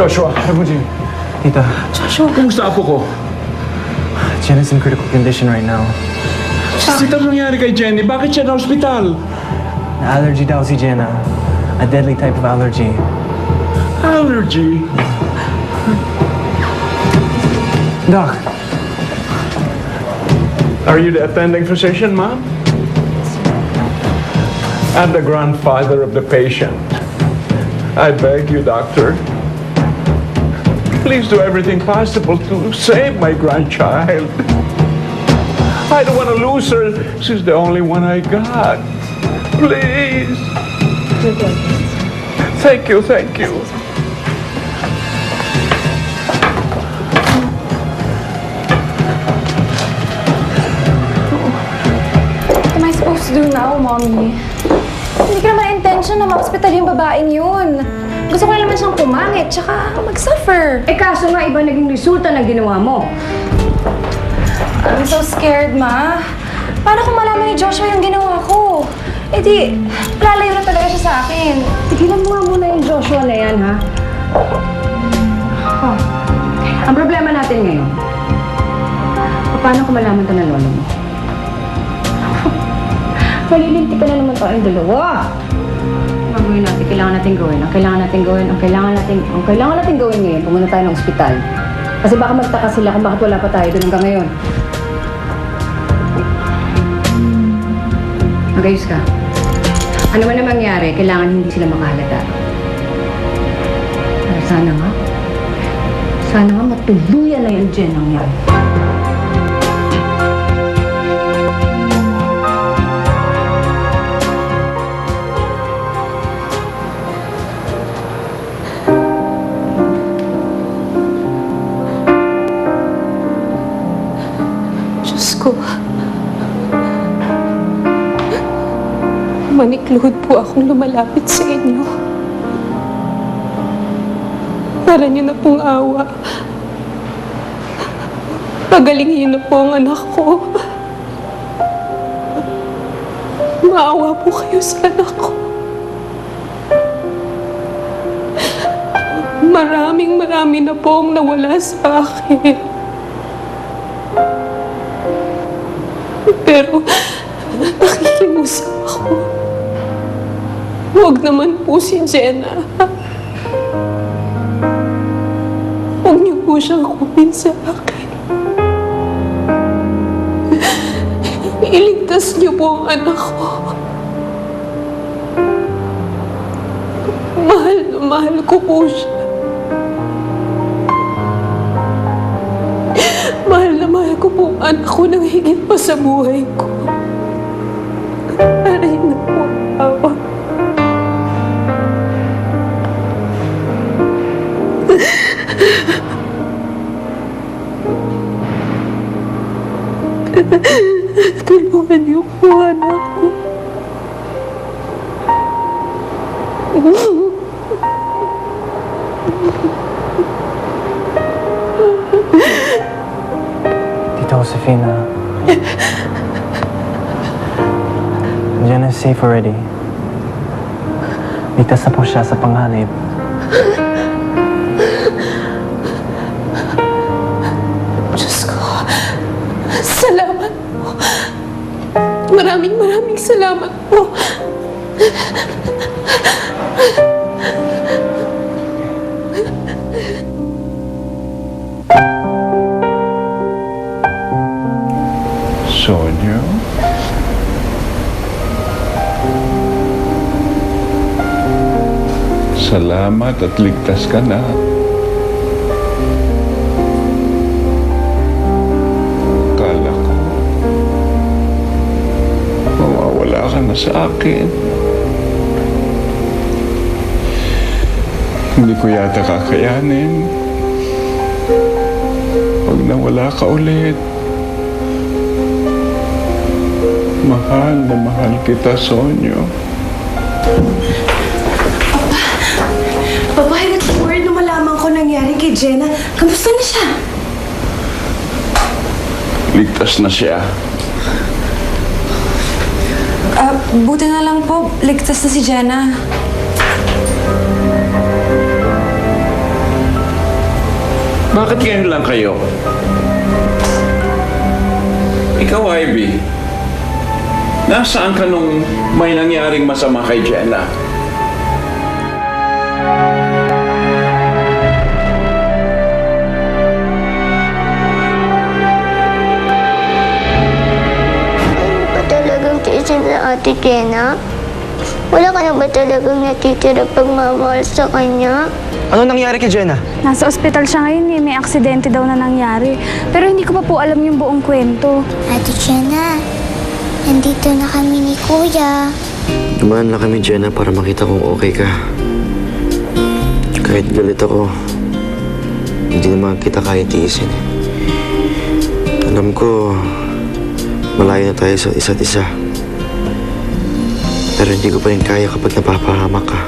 Joshua, Rabuji. Tita, Kumusta apo ko? Jenna's in critical condition right now. Tita, anong nangyari kay Jenny? Bakit siya na ospital? Allergy daw si Jenna. A deadly type of allergy. Allergy? Doc, Are you the attending physician, ma'am? And the grandfather of the patient. I beg you, doctor, please do everything possible to save my grandchild. I don't want to lose her. She's the only one I got. Please. Thank you, thank you. What am I supposed to do now, Mommy? Hindi ko naman intention na ma-hospital yung babaeng yun. Gusto ko naman siyang pumangit, tsaka mag-suffer. Eh kaso nga iba naging resulta ng ginawa mo. I'm so scared, Ma. Paano kung malaman ni Joshua yung ginawa ko? Eh di, lalayo na talaga siya sa akin. Tigilan mo nga muna yung Joshua na yan, ha? Oh. Ang problema natin ngayon, paano kung malaman ito ng lolo mo? Malilinti ka na naman tayong dalawa. Ang gagawin natin, kailangan natin gawin. Ang kailangan natin gawin ngayon, pumunta tayo ng ospital. Kasi baka magtaka sila kung bakit wala pa tayo doon hanggang ngayon. Magayos ka. Ano man na mangyari, kailangan hindi sila makahalata. Pero sana nga matuluyan na yung Jenang yan. Diyos ko. Manikluhod po akong lumalapit sa inyo. Para niyo na pong awa. Pagalingin na po ang anak ko. Maawa po kayo sa anak ko. Marami na po ang nawala sa akin. Pero nakikiusap ako. Huwag naman po si Jenna. Huwag niyo po siyang kunin sa akin. Iligtas niyo po ang anak ko. Mahal na mahal ko po siya. Mahal na mahal ko po ang anak ko nang higit pa sa buhay ko. Aray na po, awa. Tulungan niyo po, anak ko. Tita Josefina. Jenna's safe already. Ligtas na po siya sa panganib. Diyos ko, salamat po. Maraming salamat po. Sonia? Salamat at ligtas ka na. Akala ko, mawawala ka na sa akin. Hindi ko yata kakayanin. Pag nawala ka ulit. Mahal na mahal kita, Sonyo. Papa, I got worried na malaman ko nangyari kay Jenna. Kamusta na siya? Ligtas na siya. Buti na lang po, ligtas na si Jenna. Bakit ngayon lang kayo? Ikaw, Ivy, nasaan ka nung may nangyaring masama kay Jenna? Ano ba talagang tiisin sa Ate Jenna? Wala ka na ba talagang natitira pagmamahal sa kanya? Ano nangyari kay Jenna? Nasa ospital siya ngayon eh. May aksidente daw na nangyari. Pero hindi ko pa po alam yung buong kwento. Ate Jenna, nandito na kami ni Kuya. Dumaan lang kami, Jenna, para makita kung okay ka. Kahit galit ako, hindi naman kita kaya tiisin. Alam ko, malayo na tayo sa isa't isa. Pero hindi ko pa rin kaya kapag napapahamak ka.